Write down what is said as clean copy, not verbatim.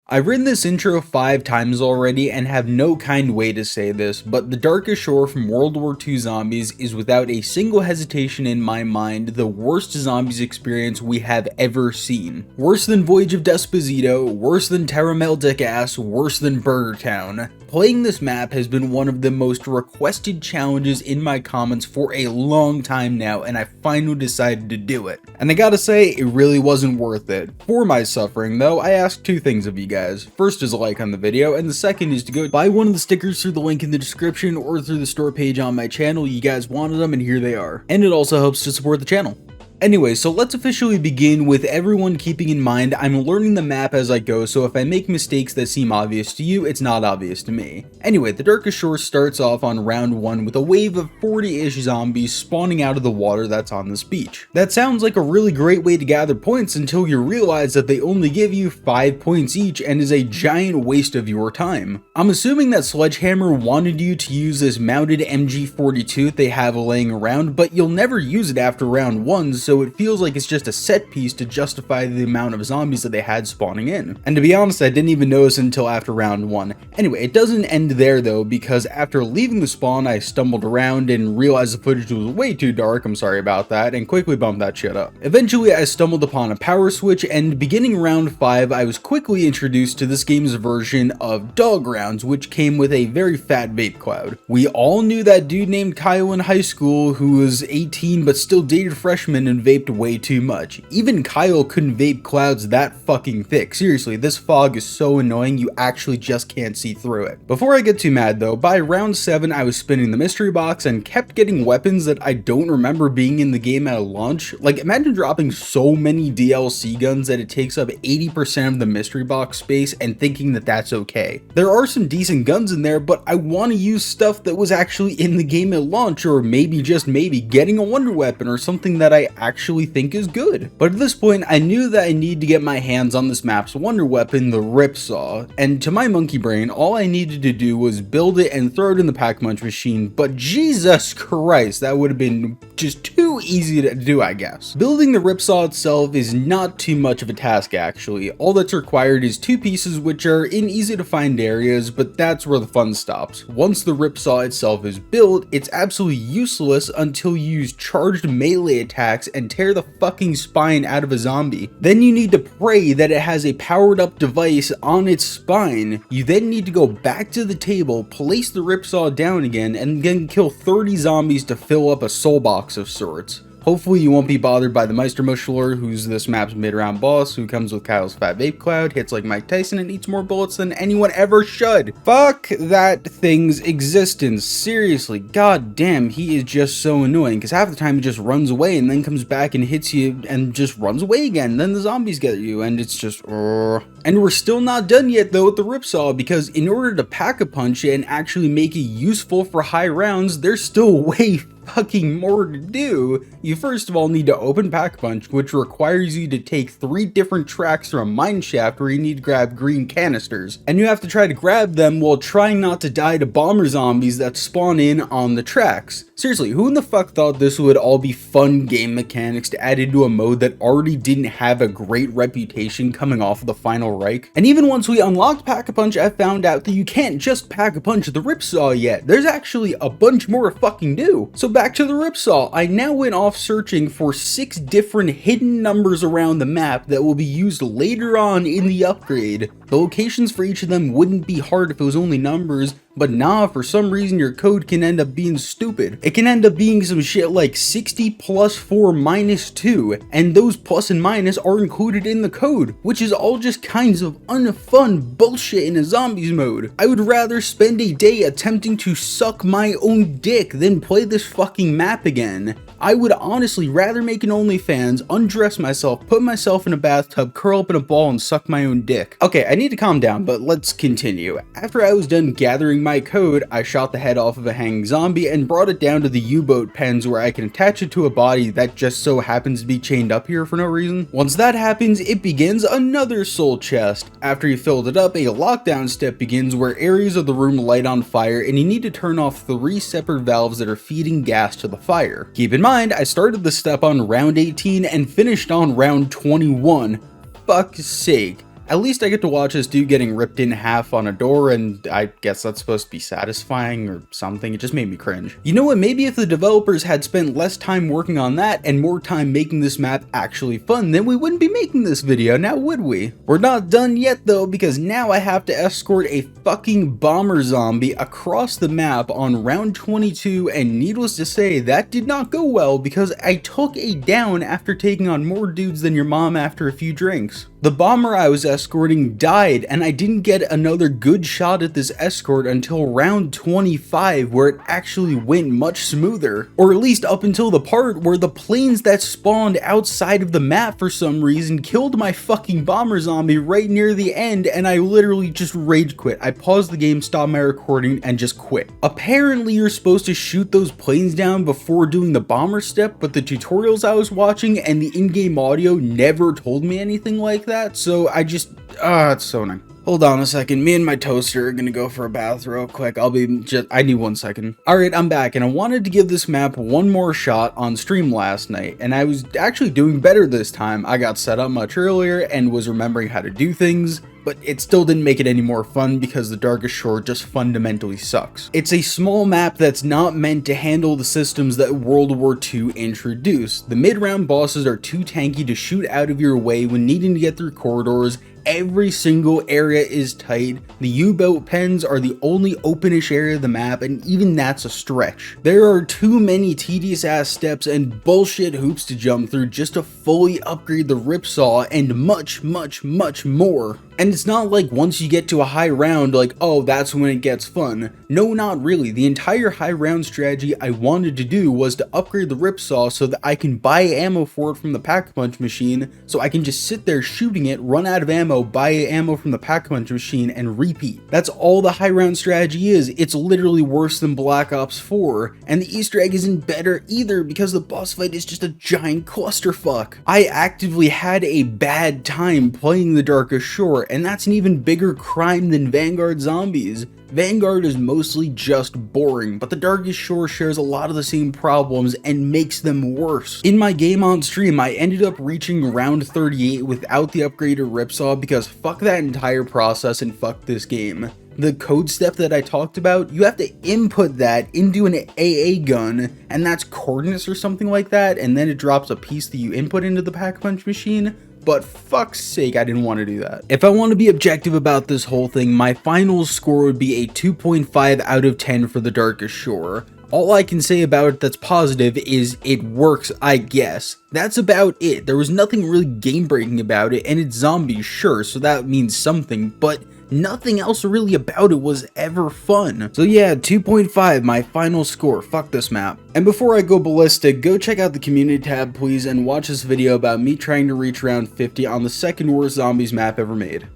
I've written this intro 5 times already and have no kind way to say this, but the Darkest Shore from World War II Zombies is without a single hesitation in my mind the worst zombies experience we have ever seen. Worse than Voyage of Desposito, worse than Terra Maledicta, worse than Burger Town. Playing this map has been one of the most requested challenges in my comments for a long time now, and I finally decided to do it. And I gotta say, it really wasn't worth it. For my suffering though, I asked two things of you guys. First is a like on the video, and the second is to go buy one of the stickers through the link in the description or through the store page on my channel. You guys wanted them and here they are. And it also helps to support the channel. Anyway, so let's officially begin with everyone keeping in mind I'm learning the map as I go, so if I make mistakes that seem obvious to you, it's not obvious to me. Anyway, the Darkest Shore starts off on round 1 with a wave of 40-ish zombies spawning out of the water that's on this beach. That sounds like a really great way to gather points until you realize that they only give you 5 points each and is a giant waste of your time. I'm assuming that Sledgehammer wanted you to use this mounted MG42 they have laying around, but you'll never use it after round 1, so it feels like it's just a set piece to justify the amount of zombies that they had spawning in. And to be honest, I didn't even notice until after round 1. Anyway, it doesn't end there though, because after leaving the spawn, I stumbled around and realized the footage was way too dark, I'm sorry about that, and quickly bumped that shit up. Eventually, I stumbled upon a power switch, and beginning round 5, I was quickly introduced to this game's version of Dog Rounds, which came with a very fat vape cloud. We all knew that dude named Kyle in high school who was 18 but still dated freshmen and vaped way too much. Even Kyle couldn't vape clouds that fucking thick. Seriously, this fog is so annoying you actually just can't see through it. Before I get too mad though, by round 7 I was spinning the mystery box and kept getting weapons that I don't remember being in the game at launch. Like, imagine dropping so many DLC guns that it takes up 80% of the mystery box space and thinking that that's okay. There are some decent guns in there, but I want to use stuff that was actually in the game at launch, or maybe just maybe getting a wonder weapon or something that I actually think is good. But at this point, I knew that I needed to get my hands on this map's wonder weapon, the Ripsaw, and to my monkey brain, all I needed to do was build it and throw it in the pack-munch machine, but Jesus Christ, that would have been just too easy to do, I guess. Building the Ripsaw itself is not too much of a task actually. All that's required is 2 pieces which are in easy to find areas, but that's where the fun stops. Once the Ripsaw itself is built, it's absolutely useless until you use charged melee attacks and tear the fucking spine out of a zombie. Then you need to pray that it has a powered up device on its spine. You then need to go back to the table, place the Ripsaw down again, and then kill 30 zombies to fill up a soul box of sorts. Hopefully you won't be bothered by the Meistermuschler, who's this map's mid-round boss, who comes with Kyle's fat vape cloud, hits like Mike Tyson, and eats more bullets than anyone ever should. Fuck that thing's existence. Seriously, god damn, he is just so annoying, because half the time he just runs away and then comes back and hits you and just runs away again. Then the zombies get you, and it's just And we're still not done yet though with the Ripsaw, because in order to pack-a-punch it and actually make it useful for high rounds, there's still way fucking more to do. You first of all need to open Pack-a-Punch, which requires you to take 3 different tracks from a mine shaft where you need to grab green canisters, and you have to try to grab them while trying not to die to bomber zombies that spawn in on the tracks. Seriously, who in the fuck thought this would all be fun game mechanics to add into a mode that already didn't have a great reputation coming off of the Final Reich? And even once we unlocked Pack-a-Punch, I found out that you can't just Pack-a-Punch the Ripsaw yet. There's actually a bunch more to fucking do. So back to the Ripsaw, I now went off searching for 6 different hidden numbers around the map that will be used later on in the upgrade. The locations for each of them wouldn't be hard if it was only numbers, but nah, for some reason your code can end up being stupid. It can end up being some shit like 60 plus 4 minus 2, and those plus and minus are included in the code, which is all just kinds of unfun bullshit in a zombies mode. I would rather spend a day attempting to suck my own dick than play this fucking map again. I would honestly rather make an OnlyFans, undress myself, put myself in a bathtub, curl up in a ball, and suck my own dick. Okay, I need to calm down, but let's continue. After I was done gathering my code, I shot the head off of a hanging zombie and brought it down to the U-boat pens where I can attach it to a body that just so happens to be chained up here for no reason. Once that happens, it begins another soul chest. After you filled it up, a lockdown step begins where areas of the room light on fire and you need to turn off 3 separate valves that are feeding gas to the fire. Keep in mind, I started the step on round 18 and finished on round 21. Fuck's sake. At least I get to watch this dude getting ripped in half on a door, and I guess that's supposed to be satisfying or something. It just made me cringe. You know what, maybe if the developers had spent less time working on that and more time making this map actually fun, then we wouldn't be making this video, now would we? We're not done yet though, because now I have to escort a fucking bomber zombie across the map on round 22, and needless to say, that did not go well because I took a down after taking on more dudes than your mom after a few drinks. The bomber I was escorting died, and I didn't get another good shot at this escort until round 25, where it actually went much smoother. Or at least up until the part where the planes that spawned outside of the map for some reason killed my fucking bomber zombie right near the end, and I literally just rage quit. I paused the game, stopped my recording, and just quit. Apparently you're supposed to shoot those planes down before doing the bomber step, but the tutorials I was watching and the in-game audio never told me anything like that, so I just, it's so annoying. Hold on a second, me and my toaster are gonna go for a bath real quick. I need 1 second. Alright, I'm back, and I wanted to give this map one more shot on stream last night, and I was actually doing better this time. I got set up much earlier and was remembering how to do things, but it still didn't make it any more fun because the Darkest Shore just fundamentally sucks. It's a small map that's not meant to handle the systems that World War II introduced. The mid-round bosses are too tanky to shoot out of your way when needing to get through corridors. Every single area is tight. The U-boat pens are the only openish area of the map, and even that's a stretch. There are too many tedious ass steps and bullshit hoops to jump through just to fully upgrade the ripsaw, and much more. And it's not like once you get to a high round, like, oh, that's when it gets fun. No, not really. The entire high round strategy I wanted to do was to upgrade the ripsaw so that I can buy ammo for it from the pack-a-punch machine, so I can just sit there shooting it, run out of ammo, buy ammo from the pack-a-punch machine, and repeat. That's all the high round strategy is. It's literally worse than Black Ops 4, and the Easter egg isn't better either because the boss fight is just a giant clusterfuck. I actively had a bad time playing the Darkest Shore, and that's an even bigger crime than Vanguard Zombies. Vanguard is mostly just boring, but the Darkest Shore shares a lot of the same problems and makes them worse. In my game on stream, I ended up reaching round 38 without the upgraded ripsaw because fuck that entire process and fuck this game. The code step that I talked about, you have to input that into an AA gun, and that's coordinates or something like that, and then it drops a piece that you input into the pack-a-punch machine. But fuck's sake, I didn't want to do that. If I want to be objective about this whole thing, my final score would be a 2.5 out of 10 for the Darkest Shore. All I can say about it that's positive is it works, I guess. That's about it. There was nothing really game-breaking about it, and it's zombies, sure, so that means something, but nothing else really about it was ever fun. So yeah, 2.5, my final score. Fuck this map. And before I go ballistic, go check out the community tab please and watch this video about me trying to reach round 50 on the second worst zombies map ever made.